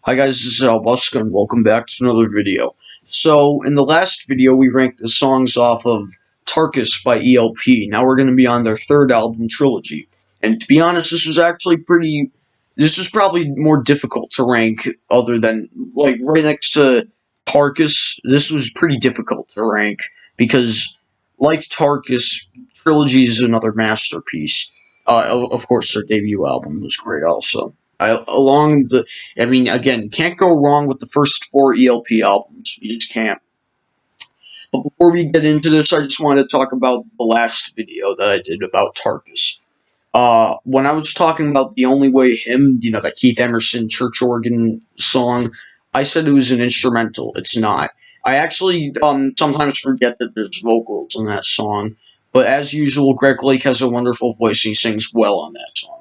Hi guys, this is Albuska and welcome back to another video. So, in the last video we ranked the songs off of Tarkus by ELP. Now we're going to be on their third album, Trilogy. And to be honest, this was probably more difficult to rank other than, like, right next to Tarkus, this was pretty difficult to rank because, like Tarkus, Trilogy is another masterpiece. Of course, their debut album was great also. Again, can't go wrong with the first four ELP albums. You just can't. But before we get into this, I just wanted to talk about the last video that I did about Tarkus. When I was talking about The Only Way Hymn, that Keith Emerson church organ song, I said it was an instrumental. It's not. I actually sometimes forget that there's vocals in that song. But as usual, Greg Lake has a wonderful voice. He sings well on that song.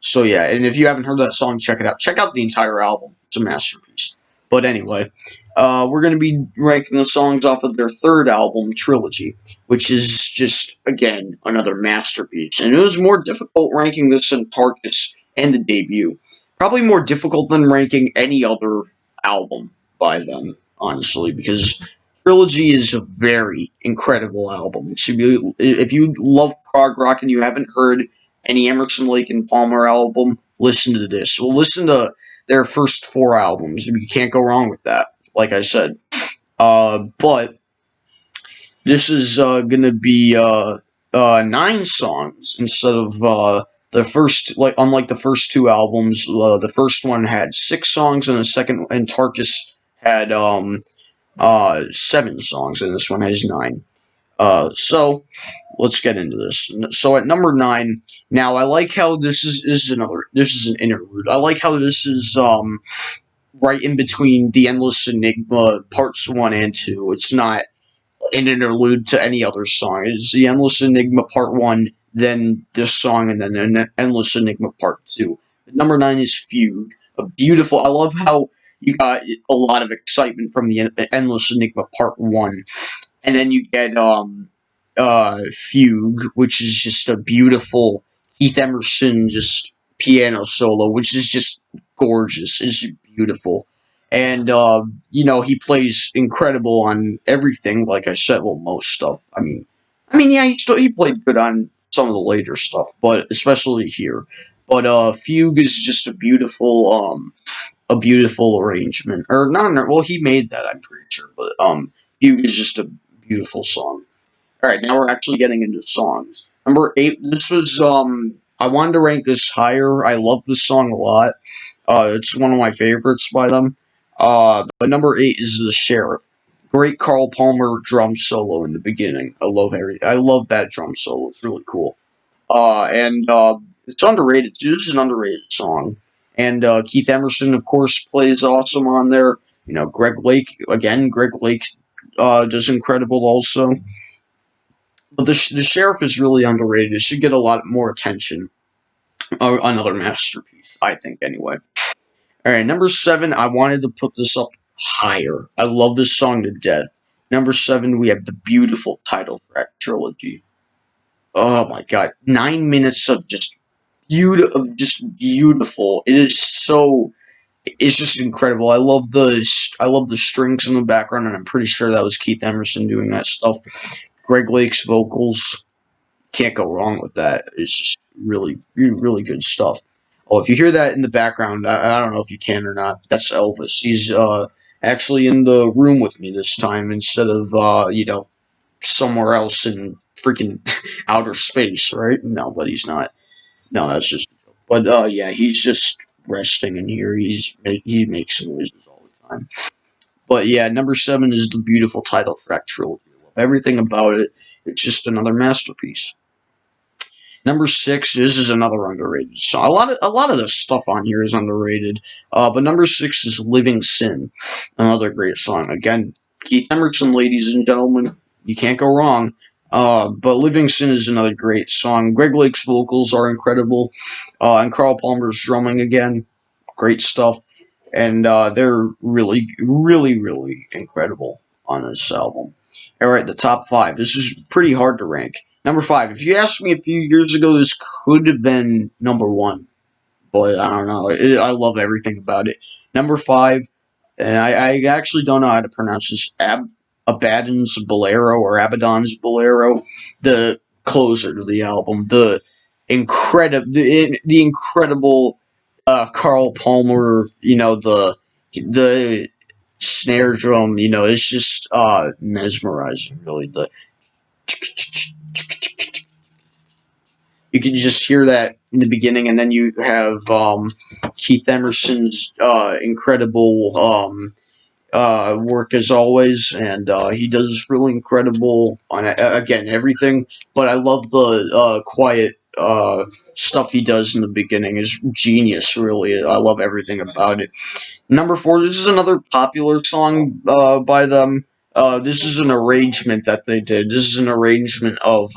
So yeah, and if you haven't heard that song, check it out. Check out the entire album. It's a masterpiece. But anyway, we're going to be ranking the songs off of their third album, Trilogy, which is just, again, another masterpiece. And it was more difficult ranking this than Tarkus and the debut. Probably more difficult than ranking any other album by them, honestly, because Trilogy is a very incredible album. If you love prog rock and you haven't heard any Emerson, Lake, and Palmer album, listen to this. Well, listen to their first four albums. You can't go wrong with that, like I said. But this is going to be 9 songs instead of the first, unlike the first two albums. The first one had 6 songs, and Tarkus had 7 songs, and this one has 9. So let's get into this. So at number 9, now I like how this is an interlude. I like how this is right in between The Endless Enigma parts 1 and 2. It's not an interlude to any other song. It's The Endless Enigma part 1, then this song, and then an Endless Enigma part 2. Number 9 is Fugue. I love how you got a lot of excitement from the Endless Enigma part 1. And then you get Fugue, which is just a beautiful Keith Emerson just piano solo, which is just gorgeous. It's beautiful. And, he plays incredible on everything, like I said, well, most stuff. Yeah, he played good on some of the later stuff, but especially here. But Fugue is just a beautiful arrangement. Or, not, well, he made that, I'm pretty sure, but Fugue is just a beautiful song. Alright, now we're actually getting into songs. Number 8, this was, I wanted to rank this higher. I love this song a lot. It's one of my favorites by them. But number 8 is The Sheriff. Great Carl Palmer drum solo in the beginning. I love that drum solo. It's really cool. And it's underrated too. This is an underrated song. And Keith Emerson, of course, plays awesome on there. Greg Lake does incredible also. But the Sheriff is really underrated. It should get a lot more attention. Another masterpiece, I think, anyway. Alright, number 7, I wanted to put this up higher. I love this song to death. Number 7, we have the beautiful title track, Trilogy. Oh my god. 9 minutes of just beautiful. It's just incredible. I love the strings in the background, and I'm pretty sure that was Keith Emerson doing that stuff. Greg Lake's vocals, can't go wrong with that. It's just really, really good stuff. Oh, if you hear that in the background, I don't know if you can or not. That's Elvis. He's actually in the room with me this time instead of somewhere else in freaking outer space, right? No, but he's not. No, that's just a joke. But yeah, he's just resting in here. He makes noises all the time. But yeah, number 7 is the beautiful title track, Trilogy. I love everything about it. It's just another masterpiece. Number 6, this is another underrated song. A lot of the stuff on here is underrated. But number 6 is Living Sin, another great song. Again, Keith Emerson, ladies and gentlemen, you can't go wrong. But Living Sin is another great song. Greg Lake's vocals are incredible. And Carl Palmer's drumming again. Great stuff. And they're really, really, really incredible on this album. Alright, the top 5. This is pretty hard to rank. Number 5. If you asked me a few years ago, this could have been number 1. But I don't know. I love everything about it. Number 5, and I actually don't know how to pronounce this, Abaddon's Bolero or Abaddon's Bolero, the closer to the album, the incredible Carl Palmer, the snare drum, it's just mesmerizing, really. You can just hear that in the beginning, and then you have Keith Emerson's incredible work as always, and he does really incredible on again everything. But I love the quiet stuff he does in the beginning is genius. Really, I love everything about it. Number 4, this is another popular song by them. This is an arrangement that they did. This is an arrangement of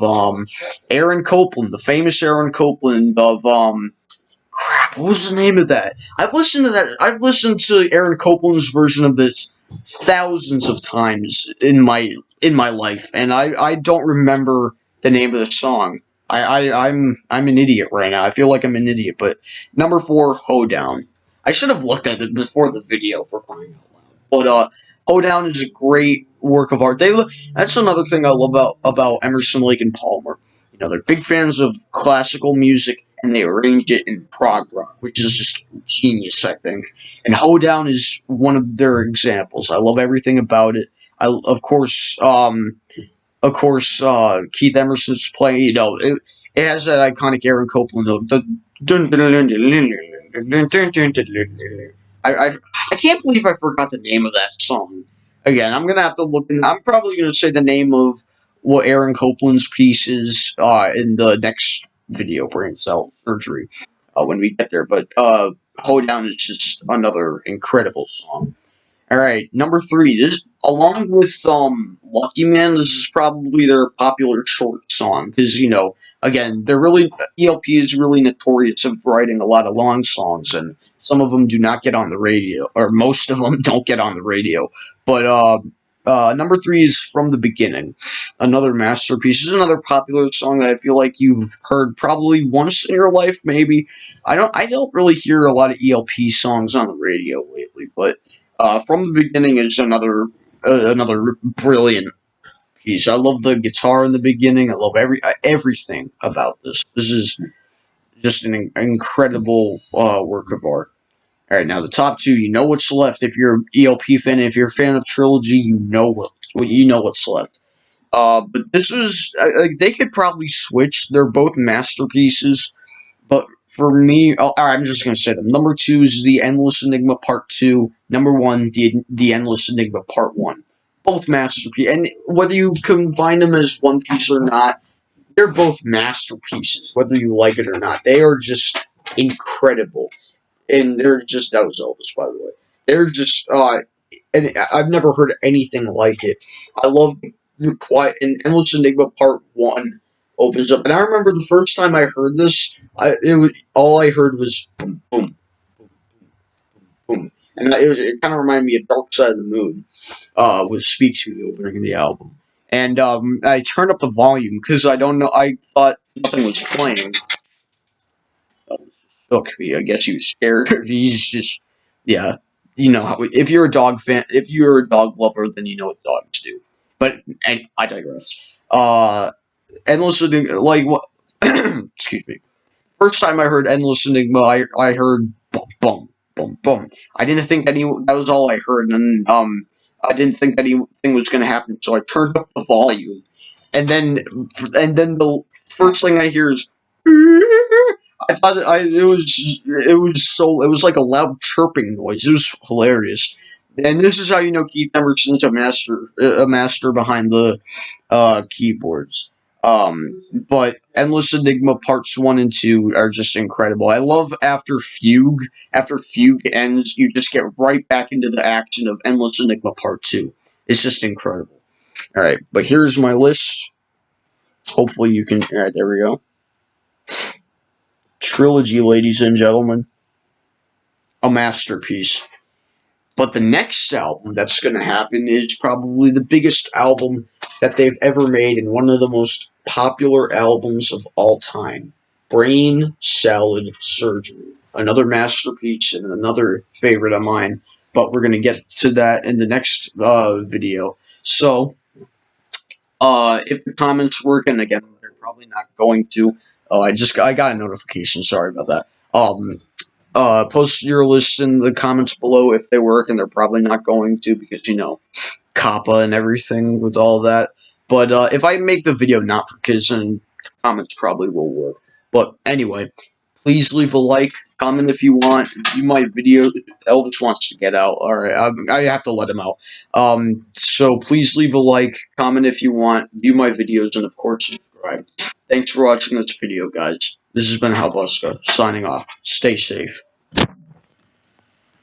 Aaron Copland, the famous Aaron Copland of crap. What was the name of that? I've listened to that. I've listened to Aaron Copland's version of this thousands of times in my life, and I don't remember the name of the song. I'm an idiot right now. I feel like I'm an idiot. But number 4, Hoedown. I should have looked at it before the video for crying out loud. But Hoedown is a great work of art. That's another thing I love about Emerson, Lake and Palmer. They're big fans of classical music, and they arranged it in prog rock, which is just genius, I think. And Hoedown is one of their examples. I love everything about it. Of course, Keith Emerson's playing. It has that iconic Aaron Copland. I can't believe I forgot the name of that song. Again, I'm gonna have to look. I'm probably gonna say the name of what Aaron Copland's piece is in the next video, Brain Cell Surgery, when we get there. But Hoedown is just another incredible song. All right, number 3. This, along with Lucky Man, this is probably their popular short song because again, they're really ELP is really notorious of writing a lot of long songs, and some of them do not get on the radio, or most of them don't get on the radio. But number 3 is From the Beginning, another masterpiece. This is another popular song that I feel like you've heard probably once in your life, maybe. I don't really hear a lot of ELP songs on the radio lately, but From the Beginning is another brilliant piece. I love the guitar in the beginning. I love everything about this. This is just an incredible work of art. All right, now the top 2. You know what's left. If you're an ELP fan, if you're a fan of Trilogy, you know what's left. But this is they could probably switch. They're both masterpieces. But for me, I'm just going to say them. Number 2 is The Endless Enigma Part 2. Number 1, The Endless Enigma Part 1. Both masterpieces. And whether you combine them as one piece or not, they're both masterpieces, whether you like it or not. They are just incredible. And they're just, that was Elvis, by the way. They're just, and I've never heard anything like it. I love the quiet, and Endless Enigma Part 1 opens up. And I remember the first time I heard this, all I heard was boom, boom, boom, boom. And it kind of reminded me of Dark Side of the Moon, with Speak to Me opening the album. And I turned up the volume because I thought nothing was playing. Shook me. I guess he was scared. He's just, yeah. If you're a dog fan, if you're a dog lover, then you know what dogs do. But I digress. Endless Enigma, like what? Excuse me. First time I heard Endless Enigma, I heard bum bum bum bum. I didn't think that was all I heard, and I didn't think anything was going to happen, so I turned up the volume, and then the first thing I hear is. I thought it was like a loud chirping noise. It was hilarious, and this is how you know Keith Emerson's a master behind the keyboards. But Endless Enigma Parts 1 and 2 are just incredible. I love After Fugue. After Fugue ends, you just get right back into the action of Endless Enigma Part 2. It's just incredible. All right, but here's my list. Hopefully you can. All right, there we go. Trilogy, ladies and gentlemen. A masterpiece. But the next album that's going to happen is probably the biggest album that they've ever made and one of the most popular albums of all time. Brain Salad Surgery. another masterpiece and another favorite of mine. But we're gonna get to that in the next video. So, if the comments work, and again, they're probably not going to. Oh, I got a notification. Sorry about that. Post your list in the comments below if they work, and they're probably not going to because Kappa and everything with all that. But if I make the video not for kids, then the comments probably will work. But anyway, please leave a like, comment if you want, view my video. Elvis wants to get out. Alright, I have to let him out. So please leave a like, comment if you want, view my videos, and of course subscribe. Thanks for watching this video, guys. This has been Halbuska, signing off. Stay safe.